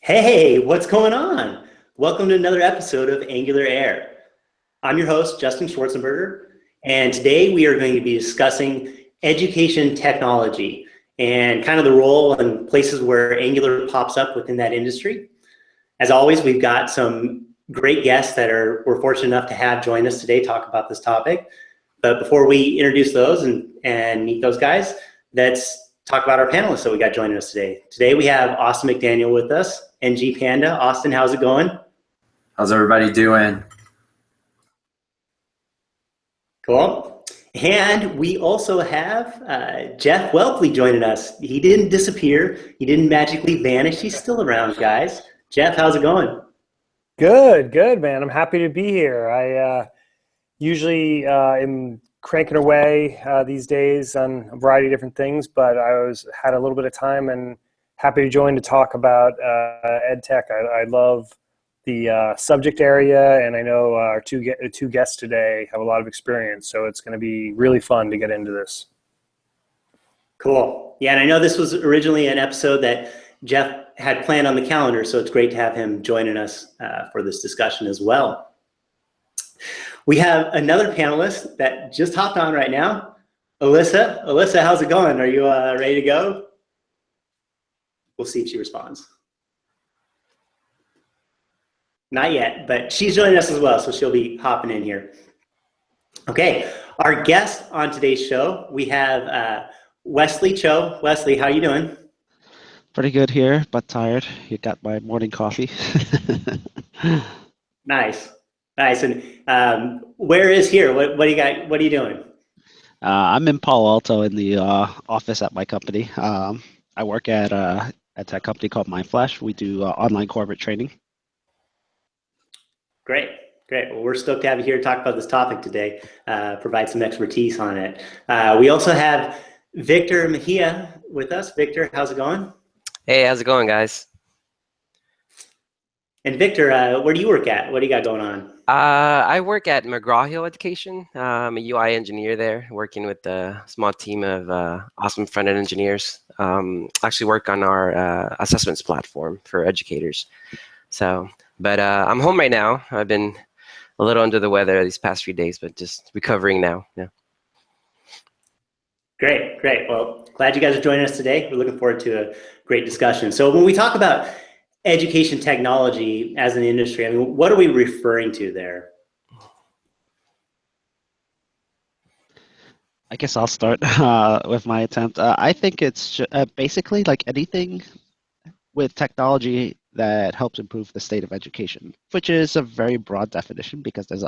Hey, what's going on? Welcome to another episode of AngularAir. I'm your host, Justin Schwarzenberger, and today we are going to be discussing education technology and kind of the role and places where Angular pops up within that industry. As always, we've got some great guests that we're fortunate enough to have join us today talk about this topic. But before we introduce those and meet those guys, let's talk about our panelists that we got joining us today. Today we have Austin McDaniel with us, NG Panda. Austin, how's it going? How's everybody doing? Cool. And we also have Jeff Welpley joining us. He didn't disappear. He didn't magically vanish. He's still around, guys. Jeff, how's it going? Good, man. I'm happy to be here. I usually am cranking away these days on a variety of different things, but I had a little bit of time and happy to join to talk about edtech. I love the subject area, and I know our two guests today have a lot of experience, so it's going to be really fun to get into this. Cool. Yeah, and I know this was originally an episode that Jeff had planned on the calendar, so it's great to have him joining us for this discussion as well. We have another panelist that just hopped on right now, Alyssa. Alyssa, how's it going? Are you ready to go? We'll see if she responds. Not yet, but she's joining us as well, so she'll be hopping in here. Okay, our guest on today's show, we have Wesley Cho. Wesley, how are you doing? Pretty good here, but tired. You got my morning coffee. Nice. And where is here? What do you got? What are you doing? I'm in Palo Alto in the office at my company. I work at a tech company called MindFlash. We do online corporate training. Great. Well, we're stoked to have you here to talk about this topic today, provide some expertise on it. We also have Victor Mejia with us. Victor, how's it going? Hey, how's it going, guys? And Victor, where do you work at? What do you got going on? I work at McGraw-Hill Education. I'm a UI engineer there, working with a small team of awesome front-end engineers. Actually work on our assessments platform for educators. But I'm home right now. I've been a little under the weather these past few days, but just recovering now. Yeah. Great. Well, glad you guys are joining us today. We're looking forward to a great discussion. So when we talk about education technology as an industry, I mean, what are we referring to there? I guess I'll start with my attempt. I think it's basically like anything with technology that helps improve the state of education, which is a very broad definition because there's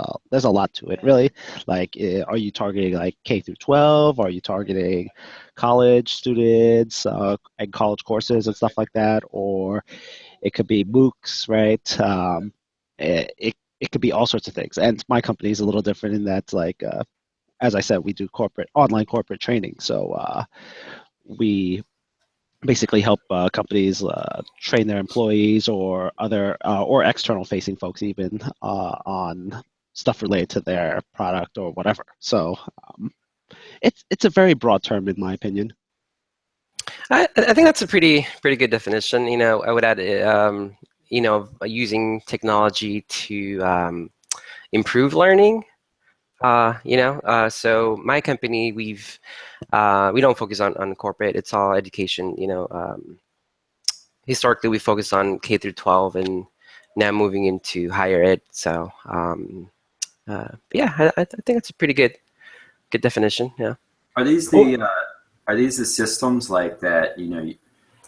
a lot to it, really. Like, are you targeting like K through 12? Are you targeting college students and college courses and stuff like that? Or it could be MOOCs, right? It could be all sorts of things. And my company is a little different in that, like, as I said, we do online corporate training. So we basically help companies train their employees or other or external facing folks even on stuff related to their product or whatever. So it's a very broad term in my opinion. I think that's a pretty good definition. You know, I would add, using technology to improve learning. So my company, we don't focus on corporate. It's all education. Historically we focus on K through 12, and now moving into higher ed. So yeah, I think it's a pretty good definition. Yeah. Are these the systems like that?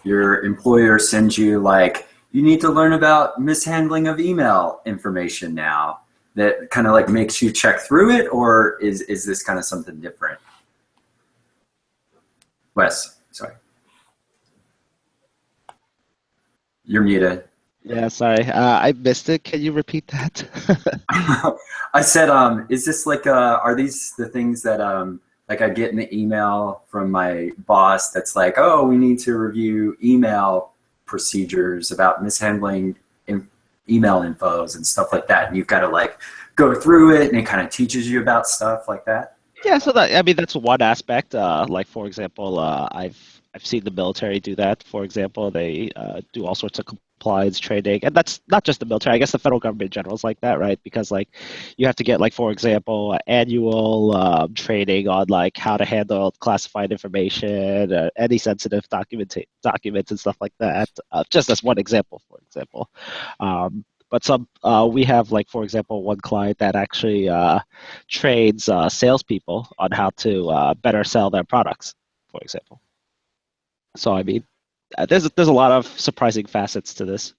Your employer sends you like, you need to learn about mishandling of email information now. That kind of like makes you check through it, or is this kind of something different? Wes, sorry. You're muted. Yeah, sorry. I missed it. Can you repeat that? I said, is this like, are these the things that like I get in the email from my boss that's like, oh, we need to review email procedures about mishandling email infos and stuff like that, and you've got to like go through it, and it kind of teaches you about stuff like that? Yeah, so that's one aspect. Like, for example, I've I've seen the military do that. For example, they do all sorts of compliance training, and that's not just the military. I guess the federal government in general is like that, right? Because like you have to get like, for example, annual training on like how to handle classified information, any sensitive documents and stuff like that. Just as one example, for example. But we have like, for example, one client that actually trains salespeople on how to better sell their products, for example. So I mean, there's a lot of surprising facets to this.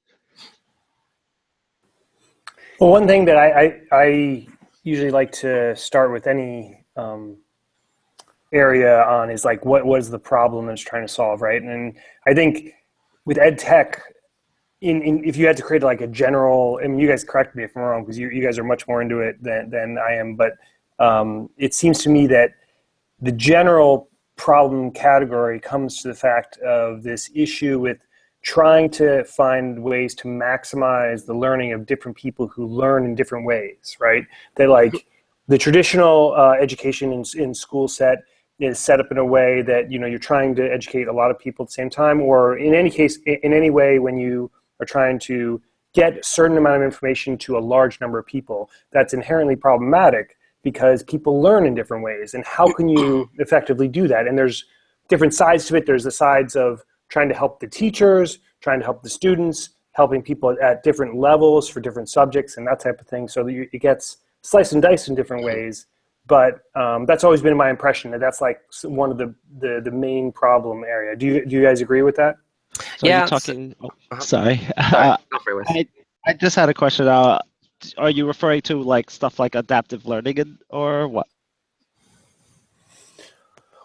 Well, one thing that I usually like to start with any area on is like, what is the problem that it's trying to solve, right? And I think with ed tech, if you had to create like a general, I mean, you guys correct me if I'm wrong, because you guys are much more into it than I am, but it seems to me that the general problem category comes to the fact of this issue with trying to find ways to maximize the learning of different people who learn in different ways, right? That like the traditional education in school set is set up in a way that, you know, you're trying to educate a lot of people at the same time, or in any case, in any way when you are trying to get a certain amount of information to a large number of people, that's inherently problematic because people learn in different ways. And how can you effectively do that? And there's different sides to it. There's the sides of trying to help the teachers, trying to help the students, helping people at different levels for different subjects and that type of thing. So that it gets sliced and diced in different ways. But that's always been my impression, that that's like one of the main problem area. Do you guys agree with that? So Yeah. you're talking. Sorry. Sorry, go for it, Wes. I just had a question. Are you referring to like stuff like adaptive learning or what?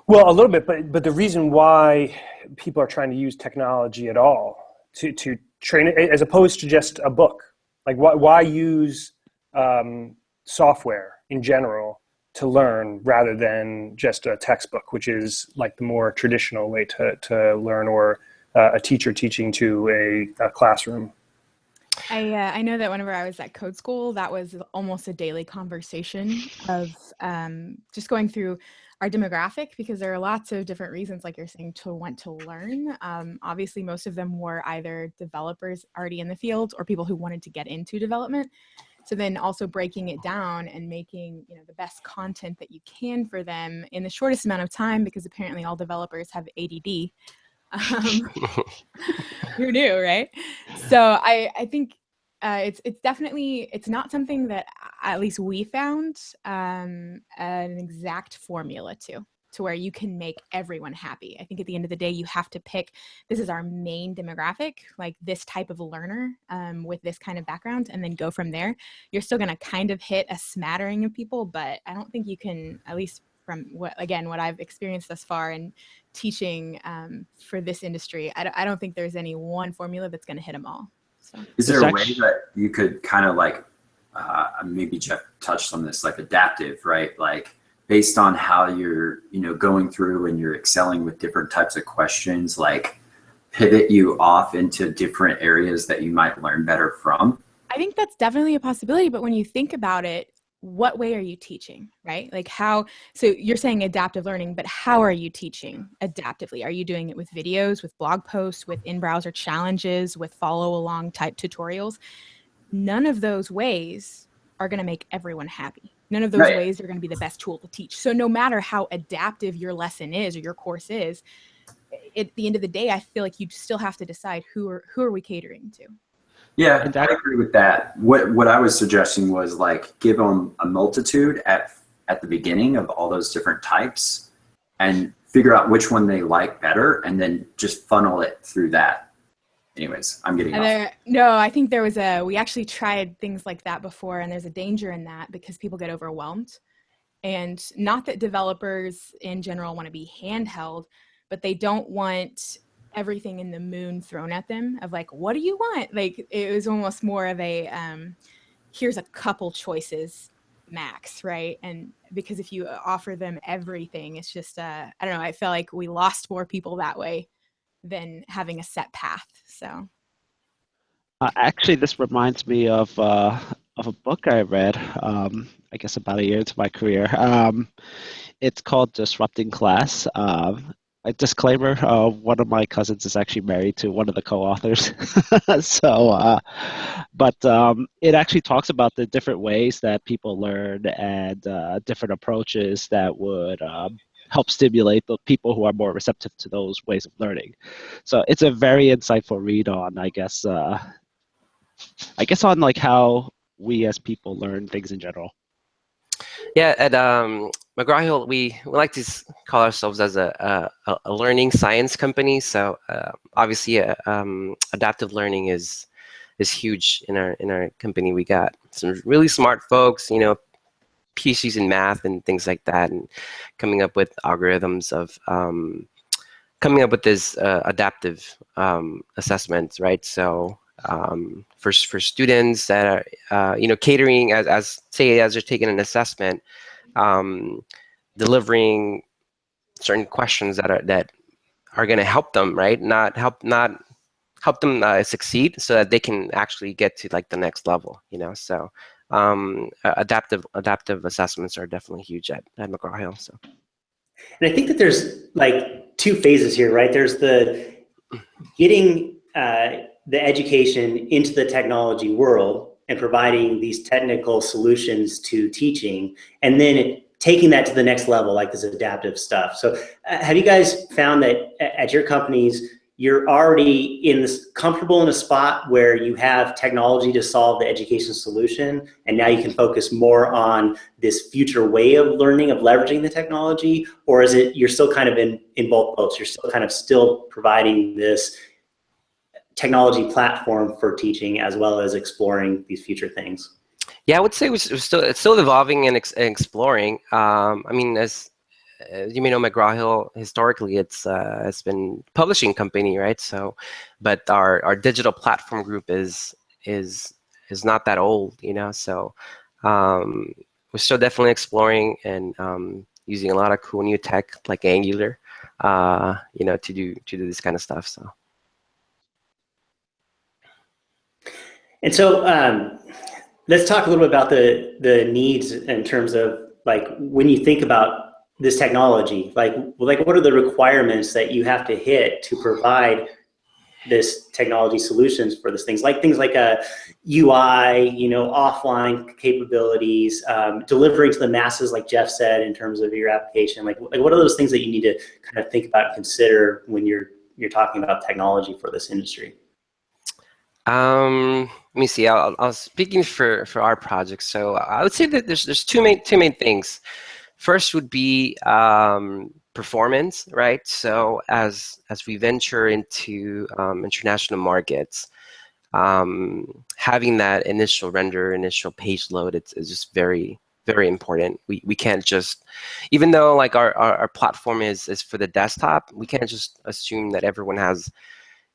Well, a little bit, but the reason why people are trying to use technology at all to train it, as opposed to just a book, like why use software in general to learn rather than just a textbook, which is like the more traditional way to learn, or a teacher teaching to a classroom. I know that whenever I was at code school, that was almost a daily conversation of just going through our demographic, because there are lots of different reasons, like you're saying, to want to learn. Obviously, most of them were either developers already in the field or people who wanted to get into development. So then also breaking it down and making, you know, the best content that you can for them in the shortest amount of time, because apparently all developers have ADD. Who knew, right? So I think it's definitely, it's not something that at least we found an exact formula to where you can make everyone happy. I think at the end of the day, you have to pick, this is our main demographic, like this type of learner with this kind of background, and then go from there. You're still going to kind of hit a smattering of people, but I don't think you can, at least from what I've experienced thus far in teaching for this industry, I don't think there's any one formula that's going to hit them all. So. Is there a way that you could kind of like, maybe Jeff touched on this, like adaptive, right? Like based on how you're, you know, going through and you're excelling with different types of questions, like pivot you off into different areas that you might learn better from? I think that's definitely a possibility, but when you think about it, what way are you teaching, right? Like how, so you're saying adaptive learning, but how are you teaching adaptively? Are you doing it with videos, with blog posts, with in-browser challenges, with follow-along type tutorials? None of those ways are going to make everyone happy. None of those ways are going to be the best tool to teach. So no matter how adaptive your lesson is or your course is, at the end of the day, I feel like you still have to decide who are we catering to. Yeah, I agree with that. What I was suggesting was like give them a multitude at the beginning of all those different types and figure out which one they like better, and then just funnel it through that. Anyways, I'm getting off. No, I think we actually tried things like that before, and there's a danger in that because people get overwhelmed. And not that developers in general want to be handheld, but they don't want everything in the moon thrown at them of like, what do you want? Like it was almost more of a, here's a couple choices max, right? And because if you offer them everything, it's just, I don't know, I felt like we lost more people that way than having a set path. So actually, this reminds me of a book I read, I guess about a year into my career. It's called Disrupting Class. a disclaimer, one of my cousins is actually married to one of the co-authors. But it actually talks about the different ways that people learn and different approaches that would help stimulate the people who are more receptive to those ways of learning. So it's a very insightful read on, I guess on like how we as people learn things in general. Yeah, at McGraw-Hill, we like to call ourselves as a learning science company. So obviously, adaptive learning is huge in our company. We got some really smart folks, PhDs in math and things like that, and coming up with algorithms of coming up with this adaptive assessments, right? So for students that are catering as they're taking an assessment, delivering certain questions that are going to help them, right? Not help them succeed, so that they can actually get to like the next level. So adaptive assessments are definitely huge at McGraw-Hill. So, and I think that there's like two phases here, right? There's the getting the education into the technology world and providing these technical solutions to teaching, and then taking that to the next level, like this adaptive stuff. So have you guys found that at your companies, you're already comfortable in a spot where you have technology to solve the education solution, and now you can focus more on this future way of learning, of leveraging the technology? Or is it you're still kind of in both boats? You're still kind of providing this technology platform for teaching as well as exploring these future things? Yeah, I would say it's still evolving and exploring. I mean, as you may know, McGraw-Hill historically it's been a publishing company, right? So, but our digital platform group is not that old, So we're still definitely exploring and using a lot of cool new tech like Angular, to do this kind of stuff. So. And so let's talk a little bit about the needs in terms of like when you think about this technology, like what are the requirements that you have to hit to provide this technology solutions for things like a UI, offline capabilities, delivering to the masses, like Jeff said, in terms of your application. Like what are those things that you need to kind of think about and consider when you're talking about technology for this industry? Let me see. I was speaking for our project, so I would say that there's two main things. First would be performance, right? So as we venture into international markets, having that initial render, initial page load, it's just very, very important. We can't just, even though like our platform is for the desktop, we can't just assume that everyone has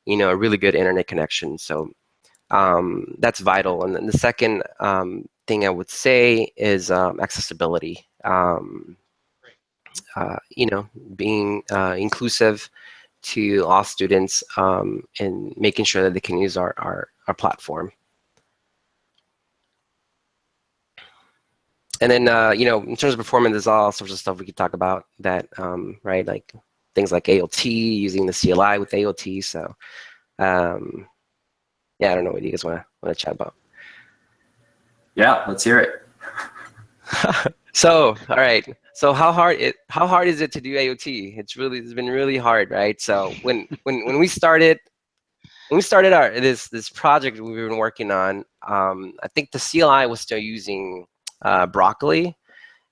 a really good internet connection. So that's vital. And then the second thing I would say is accessibility. Being inclusive to all students and making sure that they can use our platform. And then, in terms of performance, there's all sorts of stuff we could talk about that, right? Like things like AOT, using the CLI with AOT. So, yeah, I don't know what you guys want to chat about. Yeah, let's hear it. So, all right. So how hard is it to do AOT? It's been really hard, right? So when we started this project we've been working on, I think the CLI was still using Broccoli,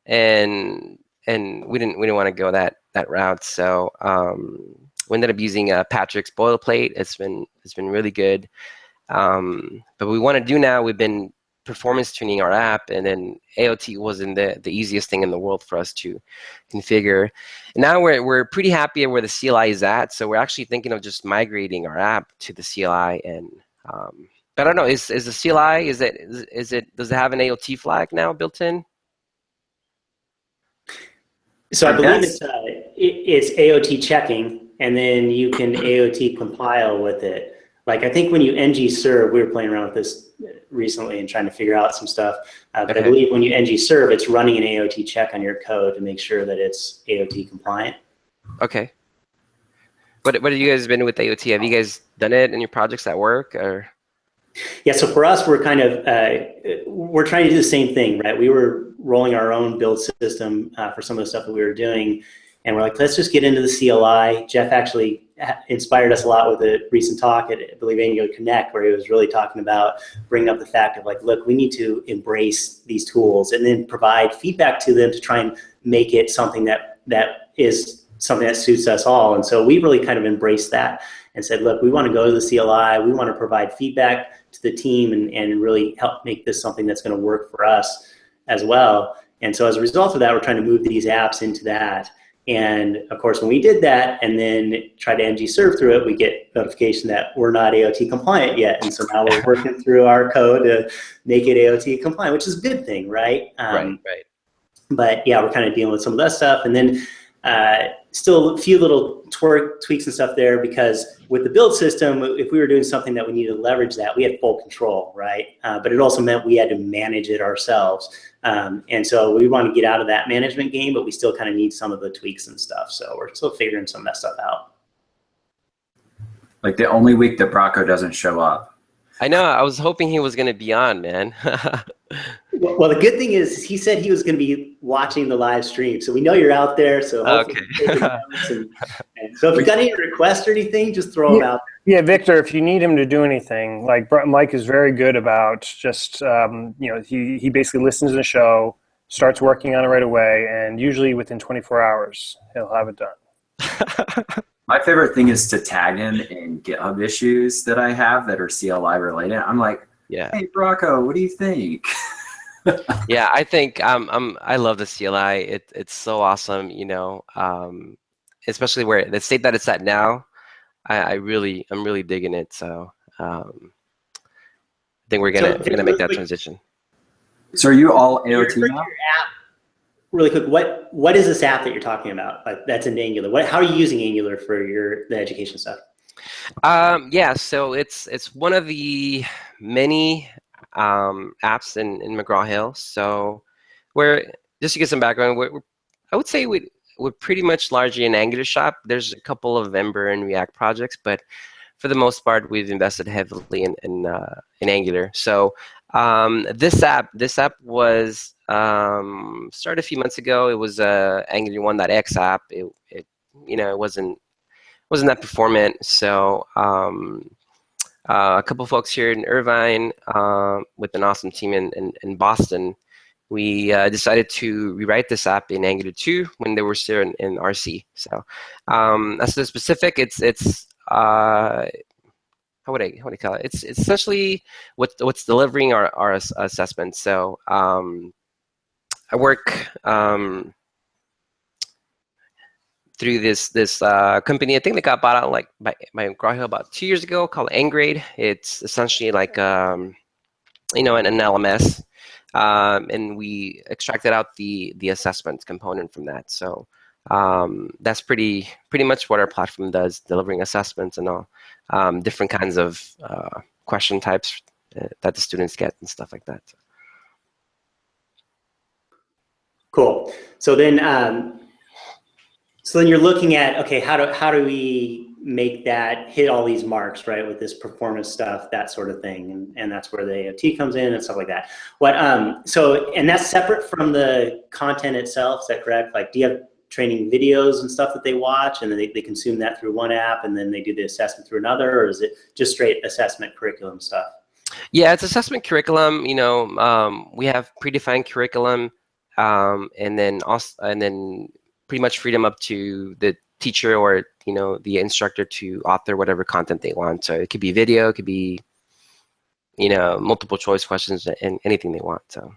and we didn't want to go that route. So we ended up using Patrick's boilerplate. It's been really good. But what we want to do now, we've been performance tuning our app, and then AOT wasn't the easiest thing in the world for us to configure. And now we're pretty happy at where the CLI is at, so we're actually thinking of just migrating our app to the CLI. And but I don't know, is the CLI, does it have an AOT flag now built in? So I believe it's AOT checking, and then you can AOT compile with it. Like I think when you ng serve, we were playing around with this recently and trying to figure out some stuff. But I believe when you ng serve, it's running an AOT check on your code to make sure that it's AOT compliant. Okay. What have you guys been with AOT? Have you guys done it in your projects at work or? Yeah, so for us, we're kind of, we're trying to do the same thing, right? We were rolling our own build system for some of the stuff that we were doing. And we're like, let's just get into the CLI. Jeff actually inspired us a lot with a recent talk at, I believe, Angular Connect, where he was really talking about bringing up the fact of like, look, we need to embrace these tools and then provide feedback to them to try and make it something that is something that suits us all. And so we really kind of embraced that and said, look, we want to go to the CLI. We want to provide feedback to the team and really help make this something that's going to work for us as well. And so as a result of that, we're trying to move these apps into that. And of course, when we did that and then try to ng serve through it, we get notification that we're not AOT compliant yet. And so now we're working through our code to make it AOT compliant, which is a good thing, right? Right. But yeah, we're kind of dealing with some of that stuff. And then still a few little tweaks and stuff there, because with the build system, if we were doing something that we needed to leverage that, we had full control, right? But it also meant we had to manage it ourselves. And so we want to get out of that management game, but we still kind of need some of the tweaks and stuff. So we're still figuring some of that stuff out. Like the only week that Bracco doesn't show up. I know. I was hoping he was going to be on, man. Well, the good thing is he said he was going to be watching the live stream. So we know you're out there. So hopefully and so if you got any requests or anything, just throw them out there. Yeah, Victor, if you need him to do anything, like Mike is very good about just, he basically listens to the show, starts working on it right away, and usually within 24 hours, he'll have it done. My favorite thing is to tag him in GitHub issues that I have that are CLI related. I'm like, yeah. Hey, Bracco, what do you think? Yeah, I think I love the CLI. It's so awesome, especially where the state that it's at now. I'm really digging it. So I think we're gonna make that transition. So are you all AOT now? Really quick, what is this app that you're talking about? Like that's in Angular. How are you using Angular for the education stuff? Yeah, so it's one of the many apps in McGraw-Hill. So just to get some background, I would say we're pretty much largely an Angular shop. There's a couple of Ember and React projects, but for the most part, we've invested heavily in Angular. So this app was started a few months ago. It was a Angular 1.x app. It wasn't that performant. So a couple folks here in Irvine with an awesome team in Boston, we decided to rewrite this app in Angular 2 when they were still in RC. So as to the specific, it's how would I call it? It's essentially what's delivering our assessment. So I work through this company. I think they got bought out by McGraw-Hill about 2 years ago, called ngAir. It's essentially like an LMS, and we extracted out the assessment component from that. So that's pretty much what our platform does, delivering assessments and all different kinds of question types that the students get and stuff like that. Cool. So then you're looking at, okay, how do we make that hit all these marks, right, with this performance stuff, that sort of thing, and that's where the AOT comes in and stuff like that. And that's separate from the content itself, is that correct? Like, do you have training videos and stuff that they watch, and then they consume that through one app, and then they do the assessment through another, or is it just straight assessment curriculum stuff? Yeah, it's assessment curriculum. We have predefined curriculum, and then pretty much freedom up to the teacher or the instructor to author whatever content they want. So it could be video, it could be multiple choice questions, and anything they want. So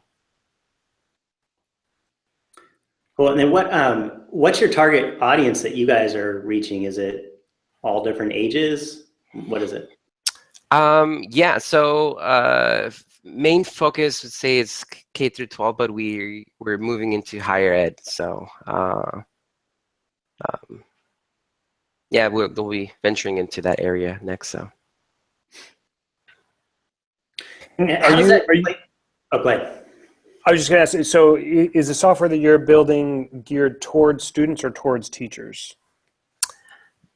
cool. And then what's your target audience that you guys are reaching? Is it all different ages? What is it? Yeah. So main focus would say it's K through 12, but we're moving into higher ed. So yeah, we'll be venturing into that area next. So oh, go ahead. I was just going to ask, so is the software that you're building geared towards students or towards teachers?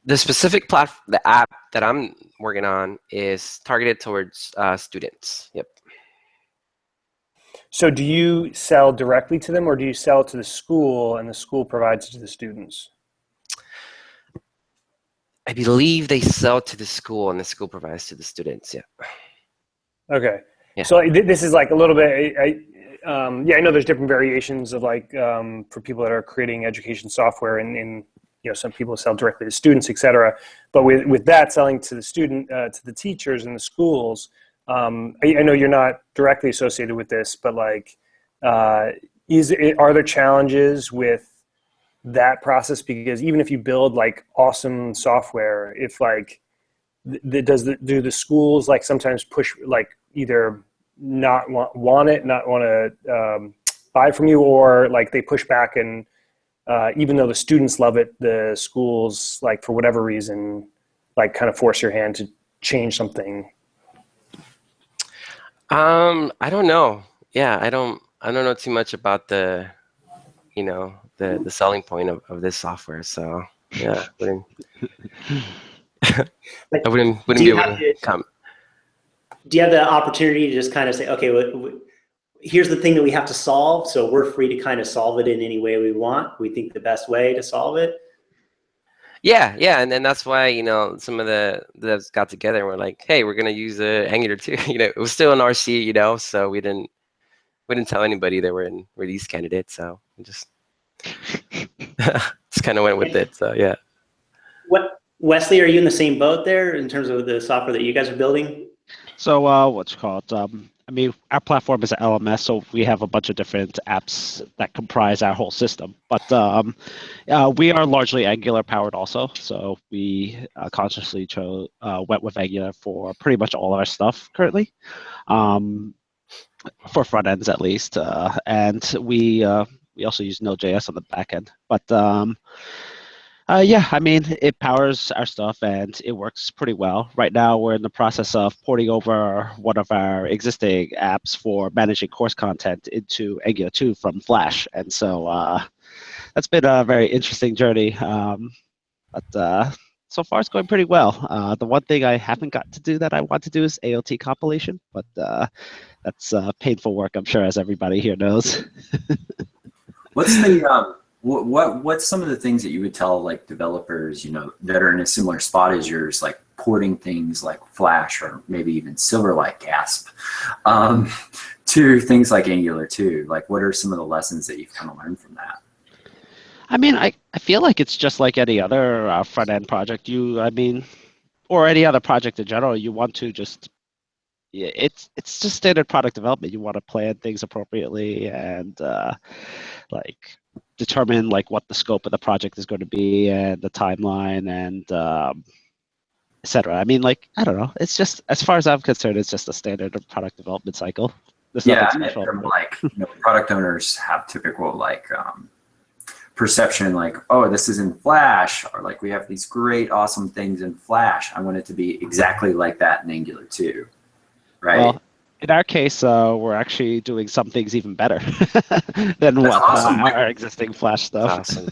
The specific the app that I'm working on is targeted towards students. Yep. So do you sell directly to them, or do you sell to the school and the school provides it to the students? I believe they sell to the school and the school provides to the students. Yeah. Okay. Yeah. So this is like a little bit, yeah, I know there's different variations of like, for people that are creating education software and you know, some people sell directly to students, et cetera. But with that selling to the student, to the teachers in the schools, I know you're not directly associated with this, but like, are there challenges with that process? Because even if you build like awesome software, if like, do the schools like sometimes push, like either not not want to buy from you, or like they push back and even though the students love it, the schools, like for whatever reason, like kind of force your hand to change something? I don't know. Yeah, I don't know too much about the, you know, the selling point of this software. So yeah, I wouldn't be able to come. Do you have the opportunity to just kind of say, okay, here's the thing that we have to solve, so we're free to kind of solve it in any way we want. We think the best way to solve it. Yeah, and then that's why, you know, some of the devs got together and we're like, hey, we're gonna use Angular too. You know, it was still an RC, you know, so we didn't tell anybody that we're in release candidates. So we just just kind of went with it. So yeah. Wesley, are you in the same boat there in terms of the software that you guys are building? So what's it called? I mean, our platform is an LMS, so we have a bunch of different apps that comprise our whole system. But we are largely Angular powered also, so we consciously went with Angular for pretty much all of our stuff currently, for front ends at least, and we also use Node.js on the back end. But yeah, I mean, it powers our stuff and it works pretty well. Right now, we're in the process of porting over one of our existing apps for managing course content into Angular 2 from Flash. And so that's been a very interesting journey. But so far, it's going pretty well. The one thing I haven't got to do that I want to do is AOT compilation, but that's painful work, I'm sure, as everybody here knows. What's the what's some of the things that you would tell like developers, you know, that are in a similar spot as yours, like porting things like Flash or maybe even Silverlight Gasp to things like Angular 2? Like, what are some of the lessons that you've kind of learned from that? I mean, I feel like it's just like any other front end project. Or any other project in general. You want to just, yeah, it's just standard product development. You want to plan things appropriately and like determine like what the scope of the project is going to be and the timeline and etc. I mean, like, I don't know. It's just, as far as I'm concerned, it's just a standard product development cycle. There's nothing special. From, like, you know, product owners have typical like perception, like, oh, this is in Flash, or like we have these great, awesome things in Flash. I want it to be exactly like that in Angular 2, right? Well, in our case, we're actually doing some things even better than what our existing Flash stuff. Awesome.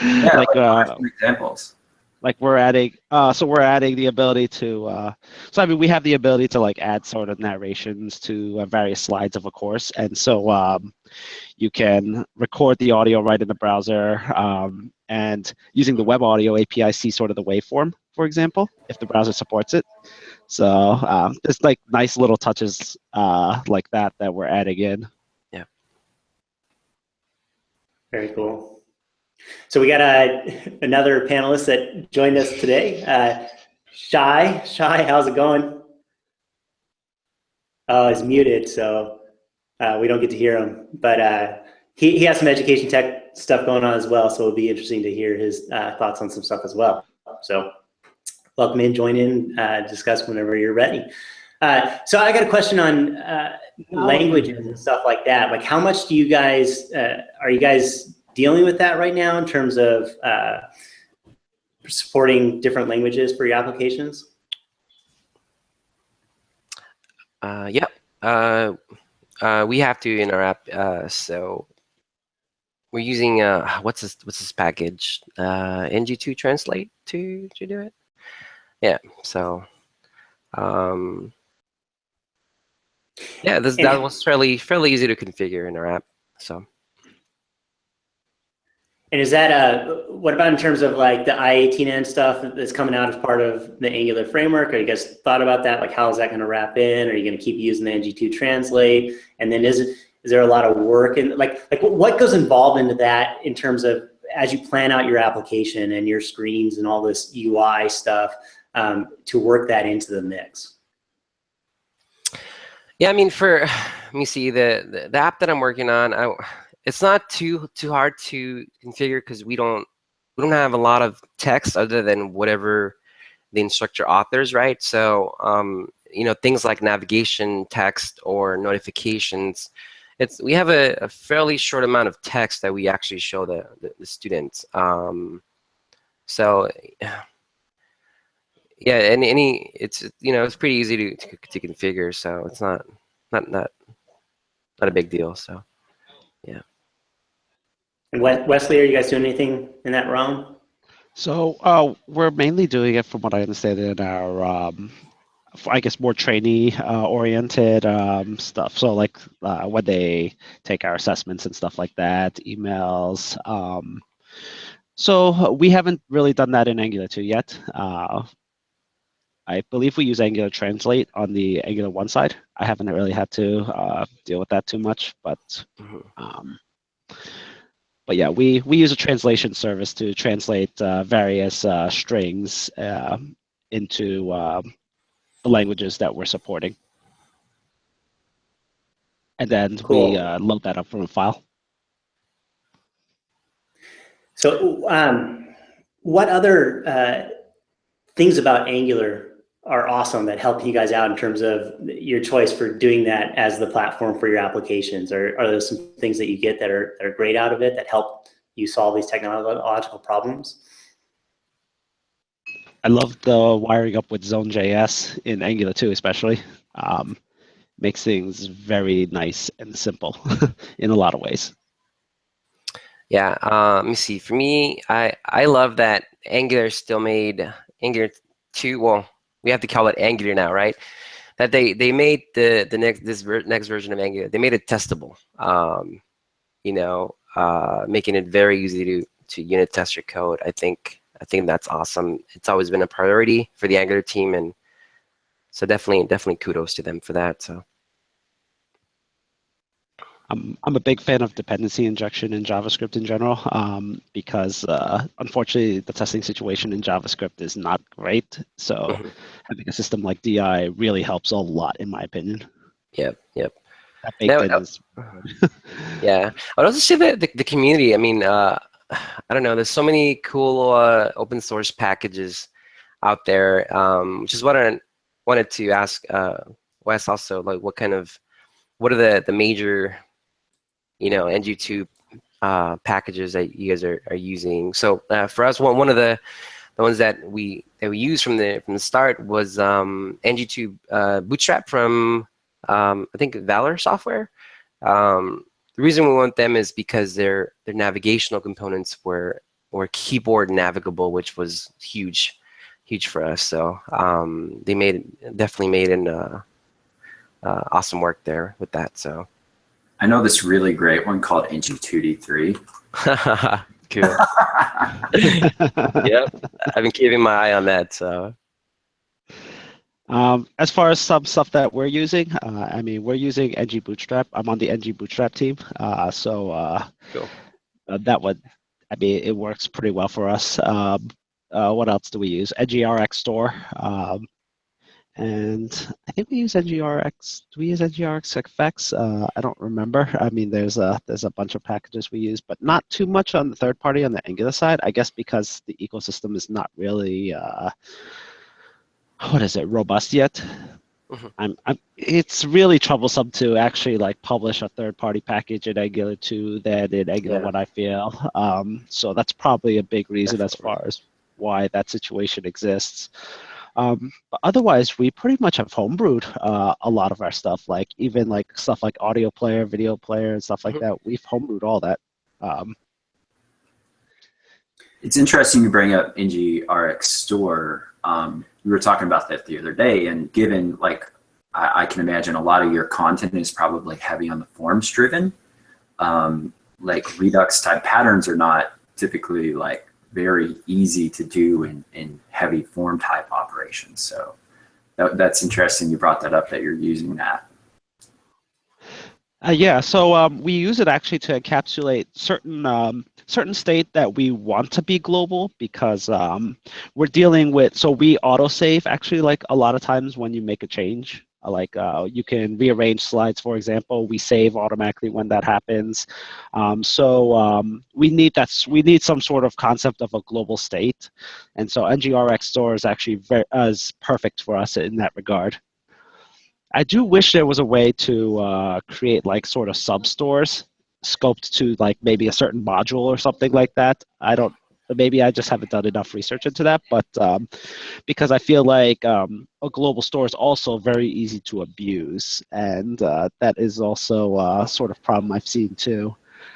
Yeah, like some examples. Like we're adding, we're adding the ability to, so I mean, we have the ability to like add sort of narrations to various slides of a course, and so you can record the audio right in the browser, and using the web audio API, see sort of the waveform, for example, if the browser supports it. So there's like nice little touches like that we're adding in. Yeah. Very cool. So we got another panelist that joined us today. Shai, how's it going? Oh, he's muted, so we don't get to hear him. But he has some education tech stuff going on as well, so it'll be interesting to hear his thoughts on some stuff as well. So welcome in, join in, discuss whenever you're ready. So I got a question on languages and stuff like that. Like, how much do you guys, are you guys dealing with that right now in terms of supporting different languages for your applications? Yeah, we have to in our app. So we're using what's this package? ng2 translate to do it. Yeah. So yeah, that was fairly easy to configure in our app. So. And is that what about in terms of like the I18N stuff that's coming out as part of the Angular framework? Are you guys thought about that? Like, how is that going to wrap in? Are you going to keep using the ng2 translate? And then is there a lot of work and like what goes involved into that in terms of as you plan out your application and your screens and all this UI stuff to work that into the mix? Yeah, I mean, let me see, the app that I'm working on, it's not too hard to configure because we don't have a lot of text other than whatever the instructor authors, right? So you know, things like navigation text or notifications, we have a fairly short amount of text that we actually show the students. So yeah, and it's, you know, it's pretty easy to configure, so it's not a big deal. So yeah. And Wesley, are you guys doing anything in that realm? So we're mainly doing it, from what I understand, in our I guess more trainee oriented stuff. So like when they take our assessments and stuff like that, emails. So we haven't really done that in Angular 2 yet. I believe we use Angular Translate on the Angular 1 side. I haven't really had to deal with that too much, but yeah, we use a translation service to translate various strings into the languages that we're supporting. And then Cool. we load that up from a file. So what other things about Angular are awesome that help you guys out in terms of your choice for doing that as the platform for your applications? Are there some things that you get that are great out of it that help you solve these technological problems? I love the wiring up with Zone.js in Angular 2 especially. Makes things very nice and simple in a lot of ways. Yeah, let me see. For me, I love that Angular still made Angular 2. Well, we have to call it Angular now, right? That they made the next version of Angular. They made it testable. You know, making it very easy to unit test your code. I think that's awesome. It's always been a priority for the Angular team, and so definitely kudos to them for that. So. I'm a big fan of dependency injection in JavaScript in general because unfortunately the testing situation in JavaScript is not great. So having a system like DI really helps a lot, in my opinion. Yep. That baked in is yeah. I'd also say that the community. I mean, I don't know. There's so many cool open source packages out there, which is what I wanted to ask Wes also. Like, what are the major, you know, ng2 packages that you guys are using? So for us, one of the ones that we used from the start was ng2 Bootstrap from I think Valor Software. The reason we want them is because their navigational components were keyboard navigable, which was huge for us. So they definitely made an awesome work there with that. So. I know this really great one called ng2d3. Cool. Yep, I've been keeping my eye on that. So, as far as some stuff that we're using, I mean, we're using ng Bootstrap. I'm on the ng Bootstrap team, so cool. That would, I mean, it works pretty well for us. What else do we use? ngRx store. And I think we use ngRx. Do we use ngRx effects? I don't remember. I mean, there's a bunch of packages we use, but not too much on the third party on the Angular side. I guess because the ecosystem is not really robust yet. It's really troublesome to actually like publish a third party package in Angular 2 than in Angular 1, I feel. So that's probably a big reason as far as why that situation exists. But otherwise, we pretty much have homebrewed a lot of our stuff, like even like stuff like audio player, video player, and stuff like that. We've homebrewed all that. It's interesting you bring up ngRx Store. We were talking about that the other day, and given like I can imagine a lot of your content is probably heavy on the forms driven. Like Redux type patterns are not typically like very easy to do in heavy form type operations. So that's interesting you brought that up, that you're using that. Yeah, so we use it actually to encapsulate certain state that we want to be global, because we're dealing with, so we autosave actually, like a lot of times when you make a change, like you can rearrange slides, for example, we save automatically when that happens. We need some sort of concept of a global state, and so ngRx Store is actually is perfect for us in that regard. I do wish there was a way to create like sort of sub-stores scoped to like maybe a certain module or something like that. Maybe I just haven't done enough research into that, but because I feel like a global store is also very easy to abuse, and that is also a sort of problem I've seen too.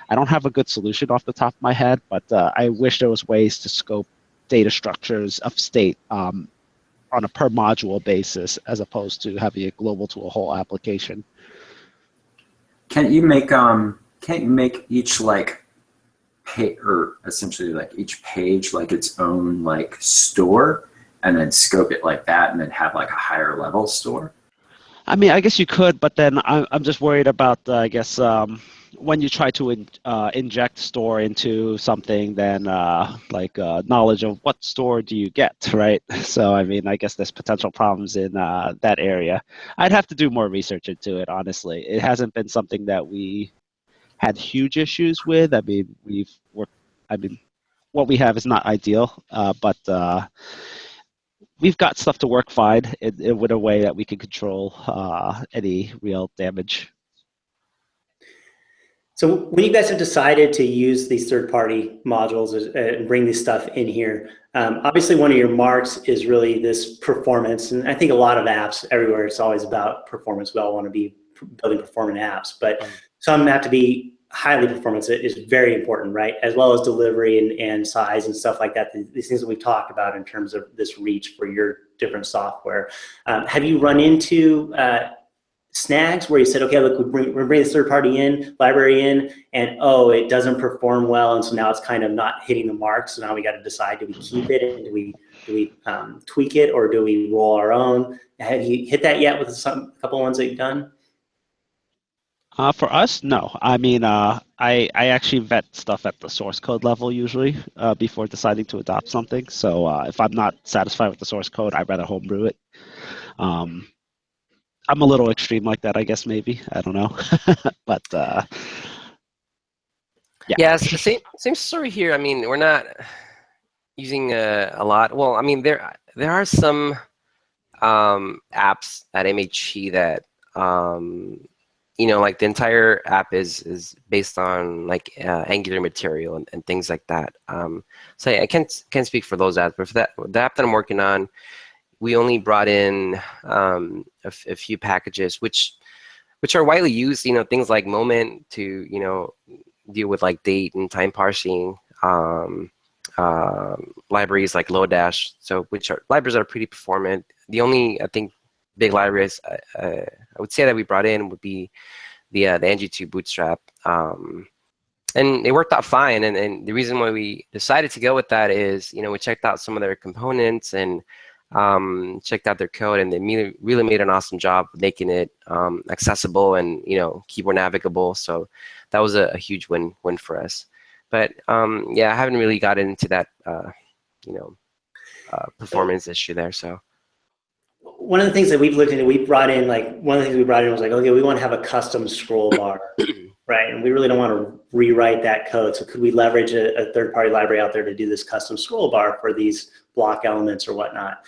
I don't have a good solution off the top of my head, but I wish there was ways to scope data structures of state on a per module basis, as opposed to having it global to a whole application. Can't you make each like or essentially like each page like its own like store, and then scope it like that, and then have like a higher level store? I mean, I guess you could, but then I'm just worried about, I guess, when you try to inject store into something, then knowledge of what store do you get, right? So, I mean, I guess there's potential problems in that area. I'd have to do more research into it, honestly. It hasn't been something that we had huge issues with. I mean, what we have is not ideal, but we've got stuff to work fine with a way that we can control any real damage. So when you guys have decided to use these third-party modules and bring this stuff in here, obviously one of your marks is really this performance. And I think a lot of apps everywhere, it's always about performance. We all want to be building performant apps, but some have to be highly performance. It is very important, right? As well as delivery and size and stuff like that. These things that we've talked about in terms of this reach for your different software. Have you run into snags where you said, okay, look, we're bringing this third party library in, and oh, it doesn't perform well, and so now it's kind of not hitting the mark. So now we got to decide: do we keep it, and do we tweak it, or do we roll our own? Have you hit that yet with a couple of ones that you've done? For us, no. I mean, I actually vet stuff at the source code level usually before deciding to adopt something. So if I'm not satisfied with the source code, I'd rather homebrew it. I'm a little extreme like that, I guess, maybe. I don't know. But yeah, same story here. I mean, we're not using a lot. Well, I mean, there are some apps at MHE that like the entire app is based on like Angular material and things like that. So I can't speak for those apps, but for the app that I'm working on, we only brought in a few packages which are widely used. Things like Moment to deal with like date and time parsing. Libraries like Lodash, which are libraries that are pretty performant. The only, I think, big libraries I would say that we brought in would be the ng2 Bootstrap, and it worked out fine. And the reason why we decided to go with that is we checked out some of their components and checked out their code, and they really made an awesome job making it accessible and keyboard navigable. So that was a huge win for us. But yeah, I haven't really got into that performance issue there. So one of the things that we've looked into, one of the things we brought in was like, okay, we want to have a custom scroll bar, right? And we really don't want to rewrite that code. So could we leverage a third-party library out there to do this custom scroll bar for these block elements or whatnot?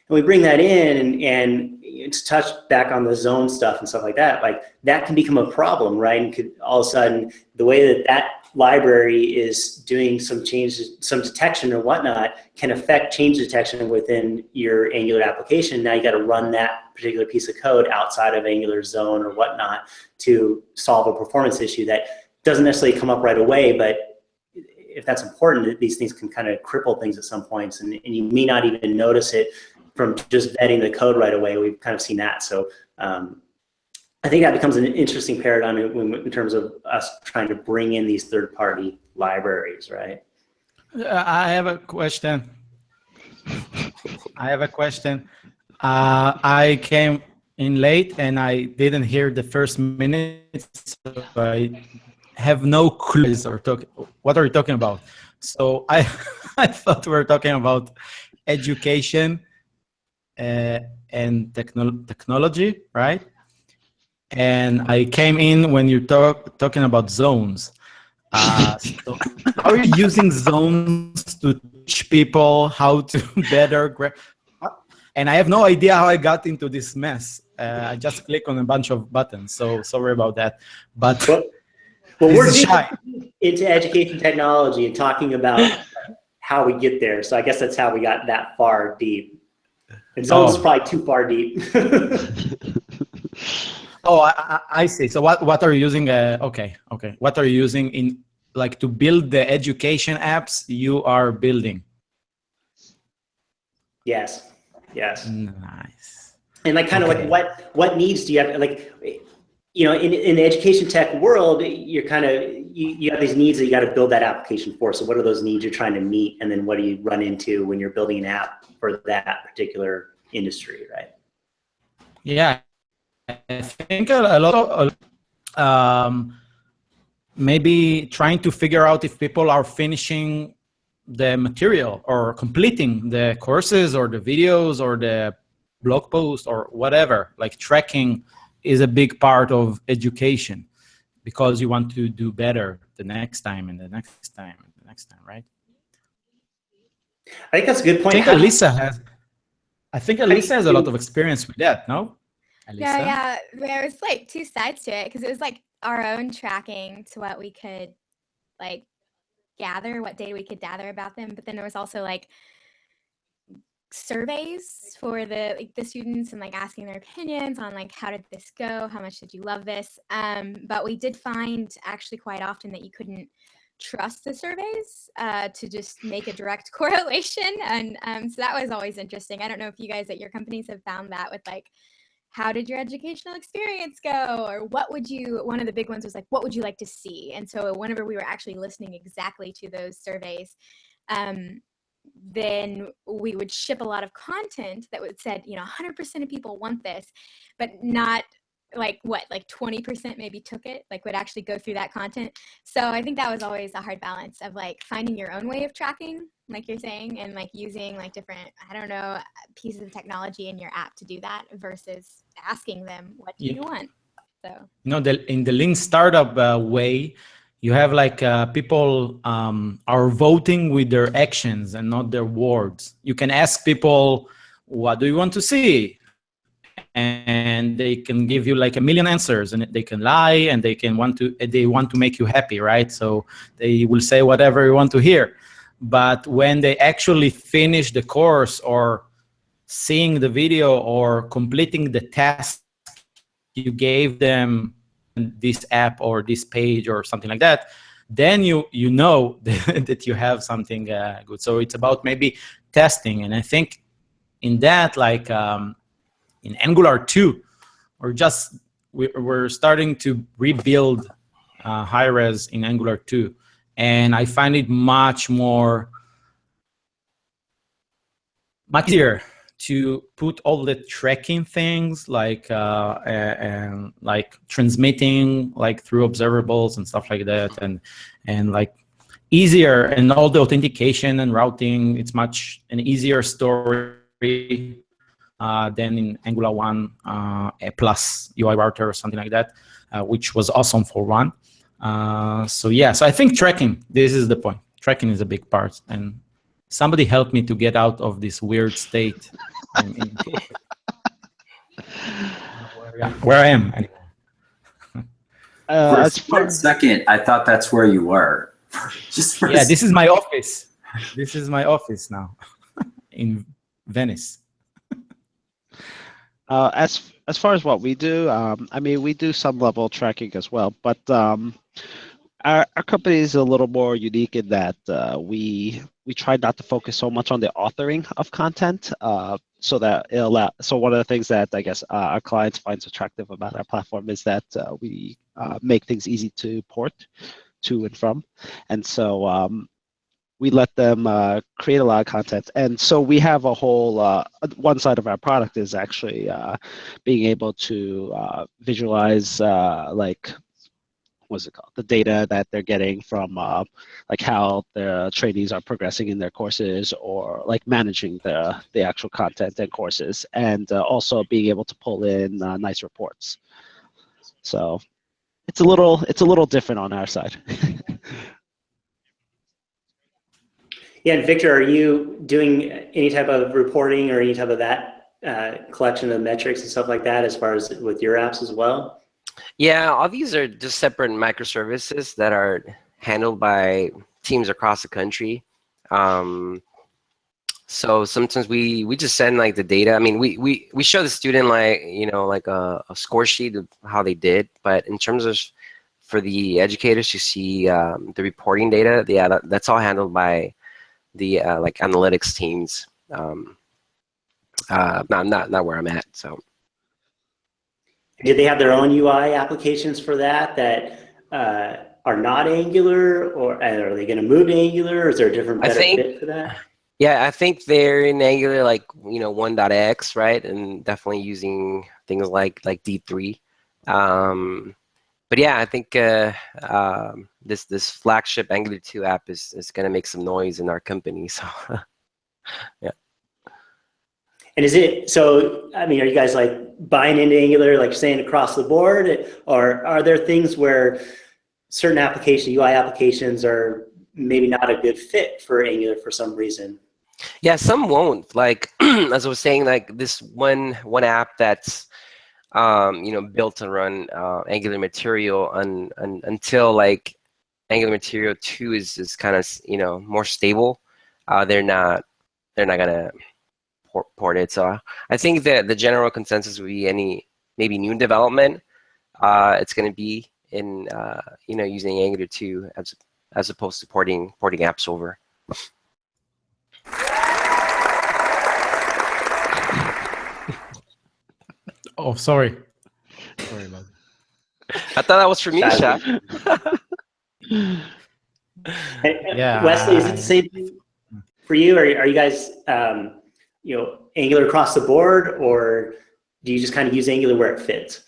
And we bring that in, and to touch back on the zone stuff and stuff like that, like that can become a problem, right? And could all of a sudden, the way that library is doing some changes, some detection or whatnot, can affect change detection within your Angular application. Now you got to run that particular piece of code outside of Angular zone or whatnot to solve a performance issue that doesn't necessarily come up right away, but if that's important, these things can kind of cripple things at some points, and you may not even notice it from just vetting the code right away. We've kind of seen that. So I think that becomes an interesting paradigm in terms of us trying to bring in these third-party libraries, right? I have a question. I came in late and I didn't hear the first minute, so I have no clue what are you talking about. So I thought we were talking about education and technology, right? And I came in when you're talking about zones. So how are you using zones to teach people how to better and I have no idea how I got into this mess. I just click on a bunch of buttons, so sorry about that. But well, we're into education technology and talking about how we get there. So I guess that's how we got that far deep. And zones is probably too far deep. Oh, I see. So what are you using? Okay. What are you using in to build the education apps you are building? Yes. Nice. And kind of what needs do you have? In the education tech world, you're you have these needs that you got to build that application for. So what are those needs you're trying to meet, and then what do you run into when you're building an app for that particular industry, right? Yeah. I think a lot of maybe trying to figure out if people are finishing the material or completing the courses or the videos or the blog post or whatever. Like tracking is a big part of education because you want to do better the next time and the next time and the next time, right? I think that's a good point. I think Elisa has a lot of experience with that, no? Elisa? Yeah. There was two sides to it because it was our own tracking to what we could gather, what data we could gather about them. But then there was also surveys for the students and asking their opinions on how did this go? How much did you love this? But we did find actually quite often that you couldn't trust the surveys to just make a direct correlation. And so that was always interesting. I don't know if you guys at your companies have found that with how did your educational experience go? Or one of the big ones was what would you like to see? And so whenever we were actually listening exactly to those surveys, then we would ship a lot of content that would said, 100% of people want this, but not 20% maybe took it, would actually go through that content. So I think that was always a hard balance of finding your own way of tracking, like you're saying, and using different, pieces of technology in your app to do that versus asking them, what do you want? So, in the lean startup way, you have people are voting with their actions and not their words. You can ask people, what do you want to see? And they can give you a million answers, and they can lie, and they want to make you happy, right? So they will say whatever you want to hear. But when they actually finish the course or seeing the video or completing the task you gave them in this app or this page or something like that, then you know that you have something good. So it's about maybe testing. And I think in that, in Angular 2, we're starting to rebuild high-res in Angular 2. And I find it much easier to put all the tracking things and transmitting through observables and stuff like that, and easier, and all the authentication and routing. It's much an easier story than in Angular 1 plus UI router or something like that, which was awesome for one. So I think tracking, this is the point. Tracking is a big part, and somebody helped me to get out of this weird state. Where I am anymore. For a second, I thought that's where you were. This is my office. This is my office now in Venice. As far as what we do, we do some level tracking as well, but Our company is a little more unique in that we try not to focus so much on the authoring of content, so that it allow. So one of the things that I guess our clients finds attractive about our platform is that we make things easy to port to and from, and so we let them create a lot of content. And so we have a whole one side of our product is actually being able to visualize like what's it called, the data that they're getting from like how the trainees are progressing in their courses, or like managing the actual content and courses, and also being able to pull in nice reports. So it's a little different on our side. Yeah, and Victor, are you doing any type of reporting or any type of that collection of metrics and stuff like that as far as with your apps as well? Yeah, all these are just separate microservices that are handled by teams across the country. So sometimes we just send like the data. I mean, we show the student like, like a score sheet of how they did, but in terms of for the educators to see the reporting data, yeah, that's all handled by the like analytics teams. Not where I'm at. So Did they have their own UI applications for that are not Angular, or are they going to move to Angular? Or is there a different, better fit for that? Yeah, I think they're in Angular like 1.x, right, and definitely using things like D3. But yeah, I think this flagship Angular 2 app is going to make some noise in our company. So yeah. And is it, so, I mean, are you guys like buying into Angular, like saying across the board, or are there things where certain UI applications are maybe not a good fit for Angular for some reason? Yeah, some won't. Like as I was saying, like this one app that's built to run Angular Material until like Angular Material 2 is kind of more stable. They're not gonna port it. So I think that the general consensus would be any maybe new development, it's going to be in using Angular 2 as opposed to porting apps over. Oh, sorry. Sorry about that. I thought that was for me, Sha. Yeah. Wesley, is it the same thing for you? Are you guys Angular across the board, or do you just kind of use Angular where it fits?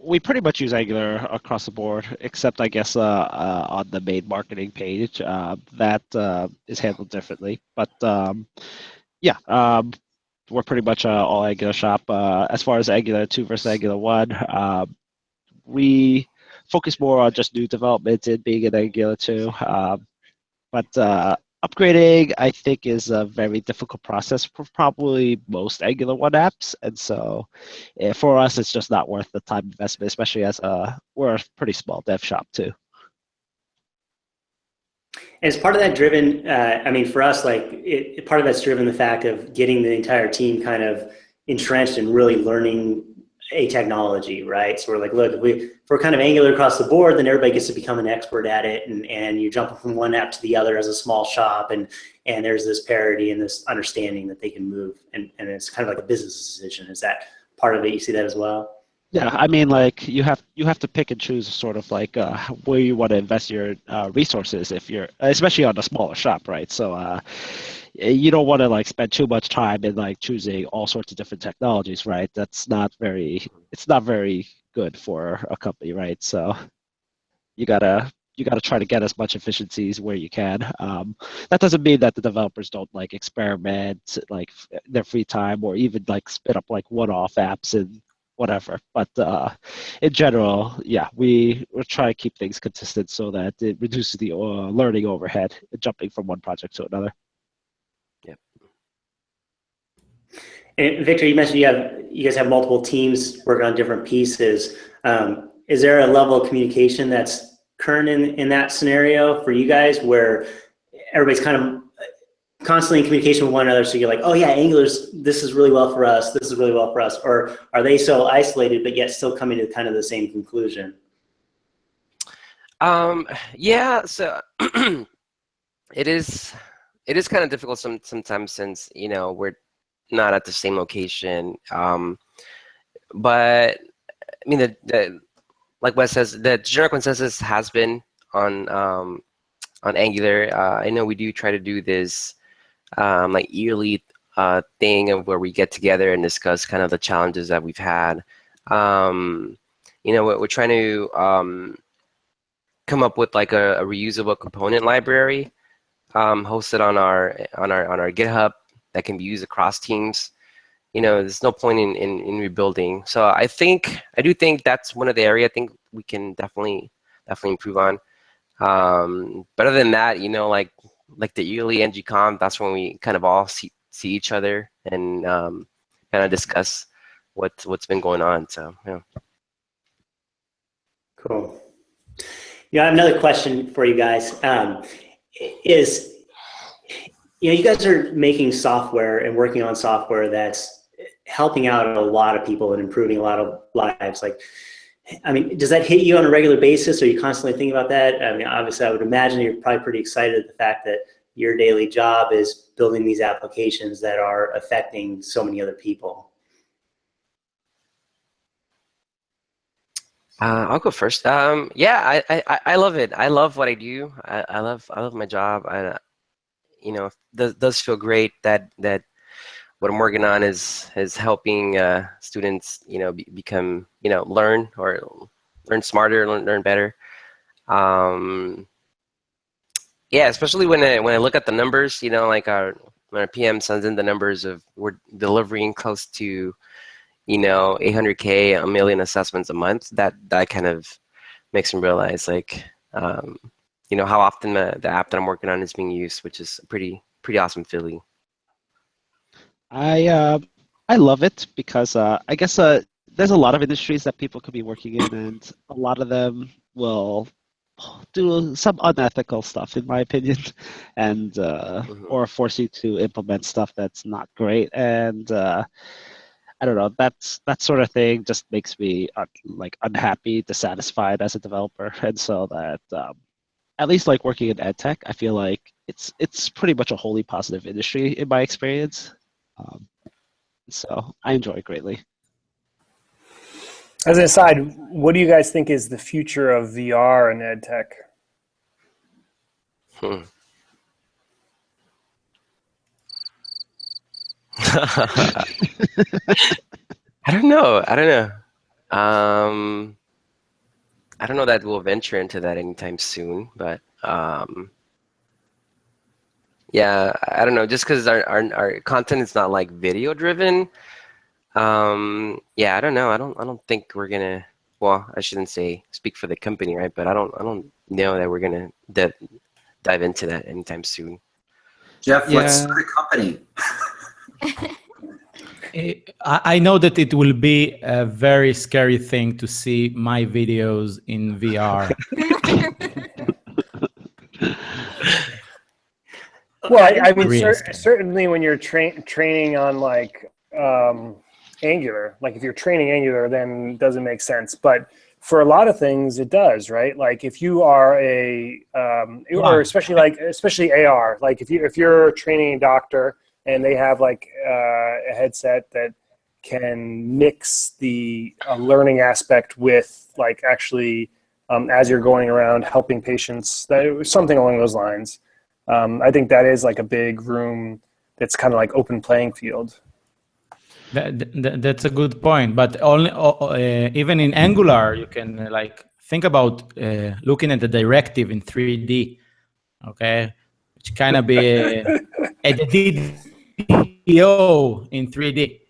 We pretty much use Angular across the board, except I guess on the main marketing page that is handled differently. But yeah, we're pretty much all Angular shop. As far as Angular 2 versus Angular 1, we focus more on just new development and being in Angular 2. But upgrading, I think, is a very difficult process for probably most Angular 1 apps. And so for us, it's just not worth the time investment, especially as we're a pretty small dev shop too. And is part of that driven, I mean, for us, like part of that's driven the fact of getting the entire team kind of entrenched and really learning a technology, right? So we're like, look, if we're kind of Angular across the board, then everybody gets to become an expert at it, and you jump from one app to the other as a small shop, and there's this parity and this understanding that they can move, and it's kind of like a business decision. Is that part of it? You see that as well? Yeah, I mean, like you have to pick and choose sort of like where you want to invest your resources if you're, especially on a smaller shop, right? So you don't want to like spend too much time in like choosing all sorts of different technologies, right? It's not very good for a company, right? So you gotta try to get as much efficiencies where you can. That doesn't mean that the developers don't like experiment like their free time, or even like spit up like one-off apps and whatever. But in general, yeah, we'll try to keep things consistent so that it reduces the learning overhead, jumping from one project to another. Yep. And Victor, you mentioned you guys have multiple teams working on different pieces. Is there a level of communication that's current in that scenario for you guys, where everybody's kind of constantly in communication with one another, so you're like, oh yeah, this is really well for us, this is really well for us, or are they so isolated but yet still coming to kind of the same conclusion? Yeah, so it is kind of difficult sometimes since, you know, we're not at the same location. But I mean, like Wes says, the general consensus has been on Angular. I know we do try to do this like yearly thing of where we get together and discuss kind of the challenges that we've had. You know, we're trying to come up with like a reusable component library hosted on our GitHub that can be used across teams. You know, there's no point in rebuilding. So I do think that's one of the areas I think we can definitely improve on. But other than that, you know, like the yearly NGCon, that's when we kind of all see each other and kind of discuss what's been going on. So yeah. Cool. Yeah, I have another question for you guys. Is, you know, you guys are making software and working on software that's helping out a lot of people and improving a lot of lives. Like, I mean, does that hit you on a regular basis? Are you constantly thinking about that? I mean, obviously, I would imagine you're probably pretty excited at the fact that your daily job is building these applications that are affecting so many other people. I'll go first. Yeah, I love it. I love what I do. I love my job. You know, it does feel great that what I'm working on is helping students, you know, become, you know, learn smarter, learn better. Yeah, especially when I look at the numbers, you know, like when our PM sends in the numbers of we're delivering close to, you know, 800K, a million assessments a month, that kind of makes me realize, like, you know, how often the app that I'm working on is being used, which is a pretty awesome feeling. I love it because I guess there's a lot of industries that people could be working in, and a lot of them will do some unethical stuff, in my opinion, and or force you to implement stuff that's not great. And I don't know, that sort of thing just makes me like unhappy, dissatisfied as a developer, and so that at least like working in edtech, I feel like it's pretty much a wholly positive industry in my experience. So I enjoy it greatly. As an aside, what do you guys think is the future of VR and edtech? I don't know. I don't know that we'll venture into that anytime soon, but yeah, I don't know. Just because our content is not like video driven. Yeah, I don't know. I don't think we're gonna. Well, I shouldn't speak for the company, right? But I don't know that we're gonna dive into that anytime soon. Jeff, let's start a company. I know that it will be a very scary thing to see my videos in VR. Well, I mean, certainly when you're training on like Angular, like if you're training Angular, then it doesn't make sense. But for a lot of things, it does, right? Like if you are or especially AR, like if you're training a doctor and they have like a headset that can mix the learning aspect with like actually as you're going around helping patients, something along those lines. I think that is like a big room that's kind of like open playing field. That's a good point. But only even in Angular, you can like think about looking at the directive in 3D, okay? Which kind of be a DDO in 3D.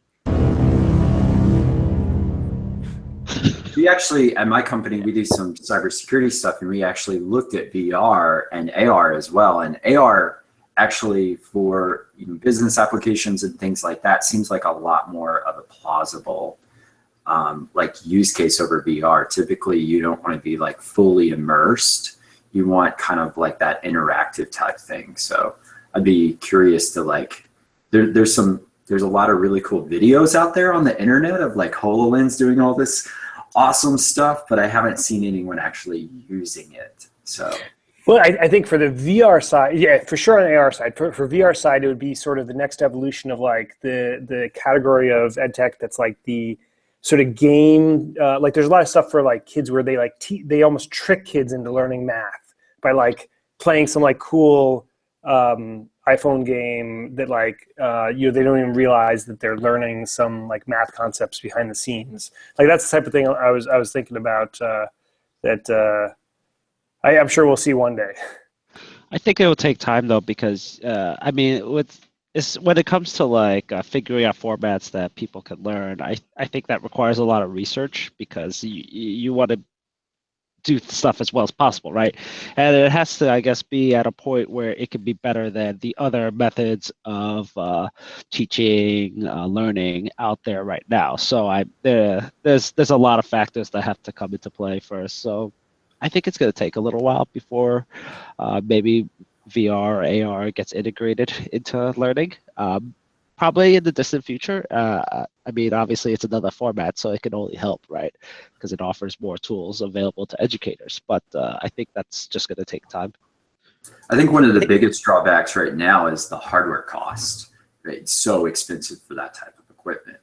We actually, at my company, we do some cybersecurity stuff, and we actually looked at VR and AR as well. And AR actually for business applications and things like that seems like a lot more of a plausible like use case over VR. Typically, you don't want to be like fully immersed. You want kind of like that interactive type thing. So I'd be curious to like, there's a lot of really cool videos out there on the internet of like HoloLens doing all this awesome stuff, but I haven't seen anyone actually using it. So. Well, I think for the VR side, yeah, for sure on the AR side. For VR side, it would be sort of the next evolution of like the category of edtech that's like the sort of game. Like there's a lot of stuff for like kids where they like they almost trick kids into learning math by like playing some like cool iPhone game that like you know, they don't even realize that they're learning some like math concepts behind the scenes. Like that's the type of thing I was thinking about that. I'm sure we'll see one day. I think it will take time though, because I mean, when it comes to like figuring out formats that people can learn, I think that requires a lot of research, because you want to do stuff as well as possible, right? And it has to, I guess, be at a point where it can be better than the other methods of teaching, learning out there right now. So there's a lot of factors that have to come into play first. So I think it's going to take a little while before maybe VR or AR gets integrated into learning. Probably in the distant future. I mean, obviously, it's another format, so it can only help, right? Because it offers more tools available to educators. But I think that's just going to take time. I think one of the biggest drawbacks right now is the hardware cost. Right? It's so expensive for that type of equipment.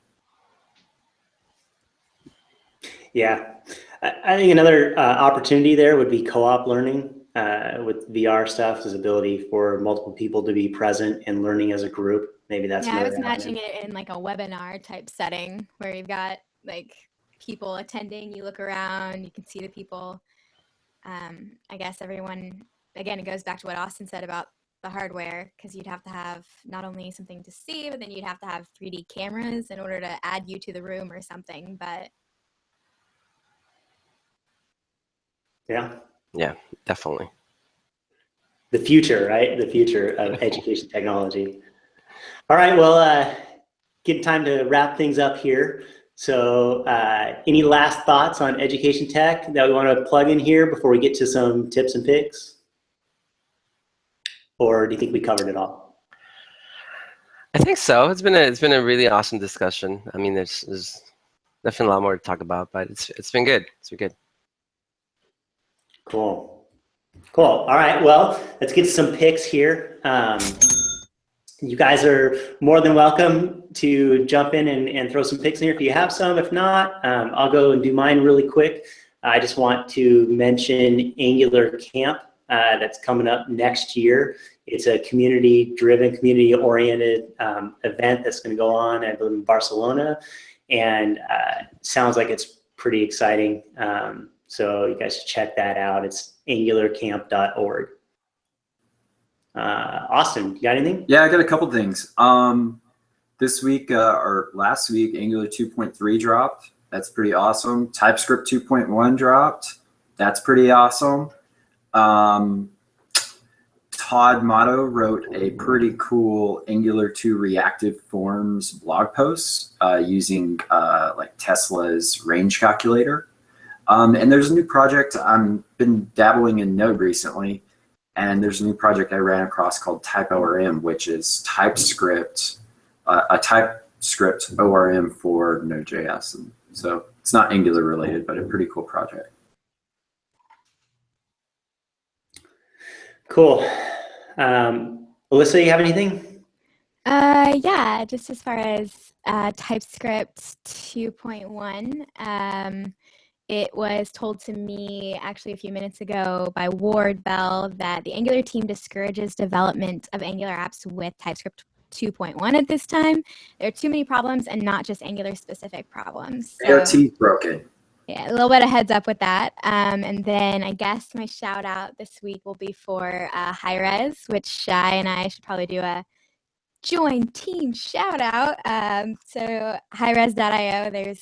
Yeah, I think another opportunity there would be co-op learning with VR stuff, is ability for multiple people to be present and learning as a group. Maybe that's Yeah, I was avenue. imagining it in like a webinar type setting where you've got like people attending, you look around, you can see the people. I guess everyone, again, it goes back to what Austin said about the hardware, because you'd have to have not only something to see, but then you'd have to have 3D cameras in order to add you to the room or something. But Yeah, definitely. The future, right? The future of education technology. All right, well, getting time to wrap things up here. So any last thoughts on education tech that we want to plug in here before we get to some tips and picks? Or do you think we covered it all? I think so. It's been a really awesome discussion. I mean, there's definitely a lot more to talk about, but it's been good. It's been good. Cool. All right, well, let's get some picks here. You guys are more than welcome to jump in and throw some picks in here if you have some. If not, I'll go and do mine really quick. I just want to mention Angular Camp that's coming up next year. It's a community-driven, community-oriented event that's going to go on, I believe, in Barcelona, and sounds like it's pretty exciting. So you guys should check that out. It's angularcamp.org. Austin, you got anything? Yeah, I got a couple things. This week or last week, Angular 2.3 dropped. That's pretty awesome. TypeScript 2.1 dropped. That's pretty awesome. Todd Motto wrote a pretty cool Angular 2 reactive forms blog post using like Tesla's range calculator. And there's a new project. I've been dabbling in Node recently, and there's a new project I ran across called TypeORM, which is TypeScript, a TypeScript ORM for Node.js. And so it's not Angular related, but a pretty cool project. Cool. Alyssa, you have anything? yeah, just as far as TypeScript 2.1, it was told to me actually a few minutes ago by Ward Bell that the Angular team discourages development of Angular apps with TypeScript 2.1 at this time. There are too many problems, and not just Angular specific problems. So, AOT broken. yeah, a little bit of heads up with that. And then I guess my shout out this week will be for HiRes, which Shai and I should probably do a join team shout out. So HiRes.io,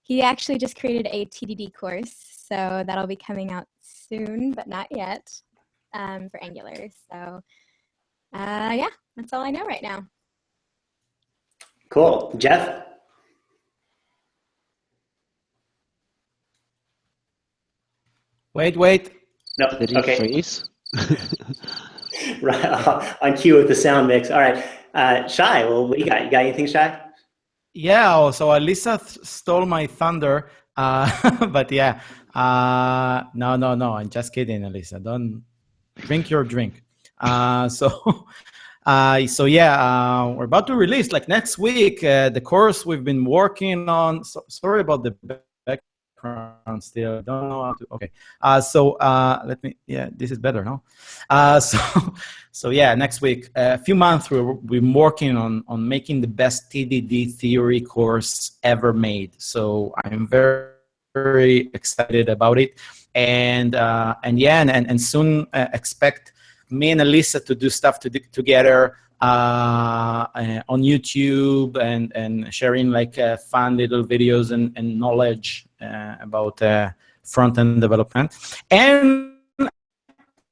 he actually just created a TDD course, so that'll be coming out soon, but not yet, for Angular. So yeah, that's all I know right now. Cool. Jeff? Wait. No. Did he Okay. freeze? Right on cue with the sound mix. All right. Shai, well, what you got? You got anything, Shai? Yeah, so Alyssa stole my thunder, but yeah, no, I'm just kidding, Alyssa. Don't drink your drink. So yeah, we're about to release like next week the course we've been working on. So, sorry about the background still. I don't know how to. Okay. Let me. Yeah, this is better, no? So yeah, next week, a few months we've been working on making the best TDD theory course ever made. So I'm very excited about it, and soon expect me and Alyssa to do stuff together on YouTube and sharing like fun little videos and knowledge about front-end development. And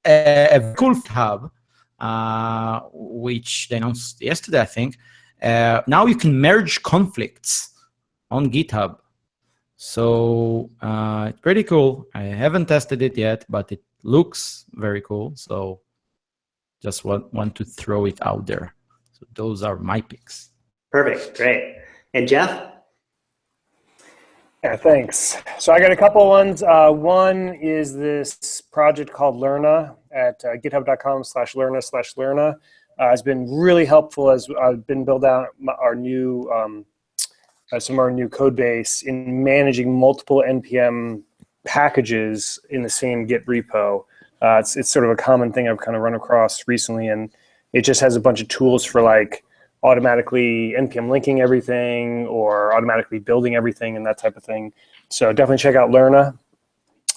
a very cool hub, which they announced yesterday, I think. Now you can merge conflicts on GitHub. So it's pretty cool. I haven't tested it yet, but it looks very cool. So just want to throw it out there. So those are my picks. Perfect, great. And Jeff? Yeah, thanks. So I got a couple ones. One is this project called Lerna at github.com/lerna/lerna. It's been really helpful as I've been building out our new some of our new code base in managing multiple NPM packages in the same Git repo. It's sort of a common thing I've kind of run across recently, and it just has a bunch of tools for like automatically NPM linking everything or automatically building everything and that type of thing. So definitely check out Lerna.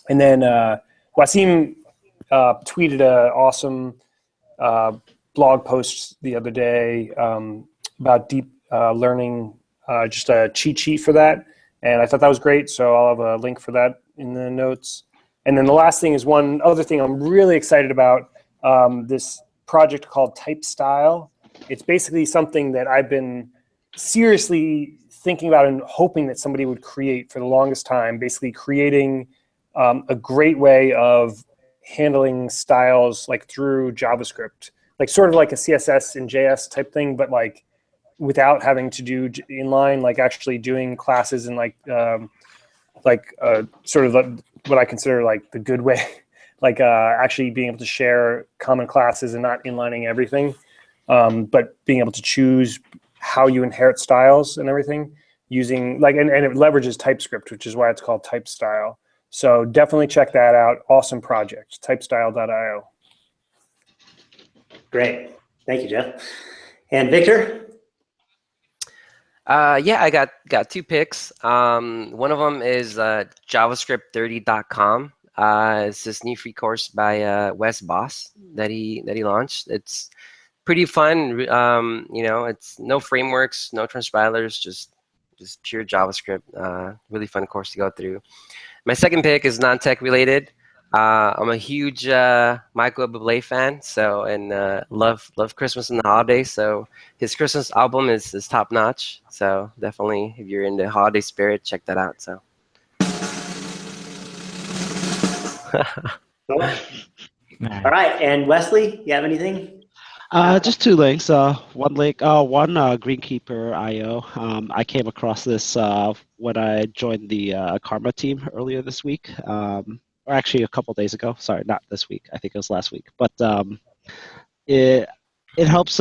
And then Wasim tweeted an awesome blog post the other day about deep learning, just a cheat sheet for that. And I thought that was great, so I'll have a link for that in the notes. And then the last thing is one other thing I'm really excited about, this project called Type Style. It's basically something that I've been seriously thinking about and hoping that somebody would create for the longest time, basically creating a great way of handling styles like through JavaScript, like sort of like a CSS and JS type thing, but like without having to do inline, like actually doing classes and sort of what I consider like the good way, like actually being able to share common classes and not inlining everything, but being able to choose how you inherit styles and everything using like, and it leverages TypeScript, which is why it's called Type Style. So definitely check that out. Awesome project, typestyle.io. Great, thank you, Jeff. And Victor? Yeah, I got two picks. One of them is JavaScript30.com. It's this new free course by Wes Boss that he launched. It's pretty fun. You know, it's no frameworks, no transpilers, just pure JavaScript. Really fun course to go through. My second pick is non-tech related. I'm a huge Michael Bublé fan, and love Christmas and the holidays. So his Christmas album is top notch. So definitely, if you're in the holiday spirit, check that out. So. Cool. Nice. All right, and Wesley, you have anything? Just two links. One link, one Greenkeeper.io. I came across this when I joined the Karma team earlier this week, or actually a couple days ago. Sorry, not this week. I think it was last week. But it helps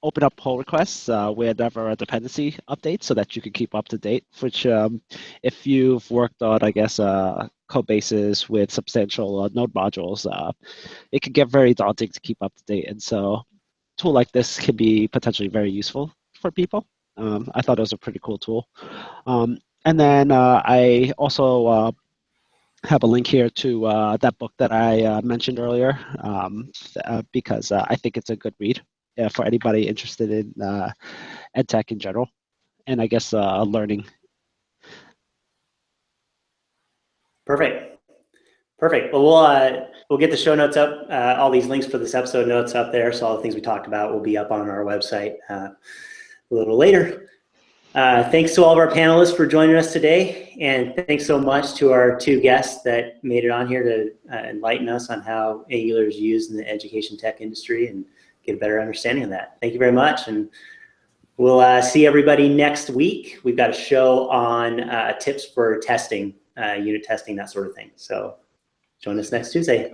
open up pull requests whenever a dependency updates, so that you can keep up to date. Which, if you've worked on, I guess, code bases with substantial node modules, it can get very daunting to keep up to date. And so a tool like this can be potentially very useful for people. I thought it was a pretty cool tool. And then I also have a link here to that book that I mentioned earlier, because I think it's a good read for anybody interested in edtech in general, and I guess learning. Perfect. Well, we'll get the show notes up, all these links for this episode notes up there, so all the things we talked about will be up on our website a little later. Thanks to all of our panelists for joining us today, and thanks so much to our two guests that made it on here to enlighten us on how Angular is used in the education tech industry and get a better understanding of that. Thank you very much, and We'll see everybody next week. We've got a show on tips for testing, unit testing, that sort of thing. So join us next Tuesday.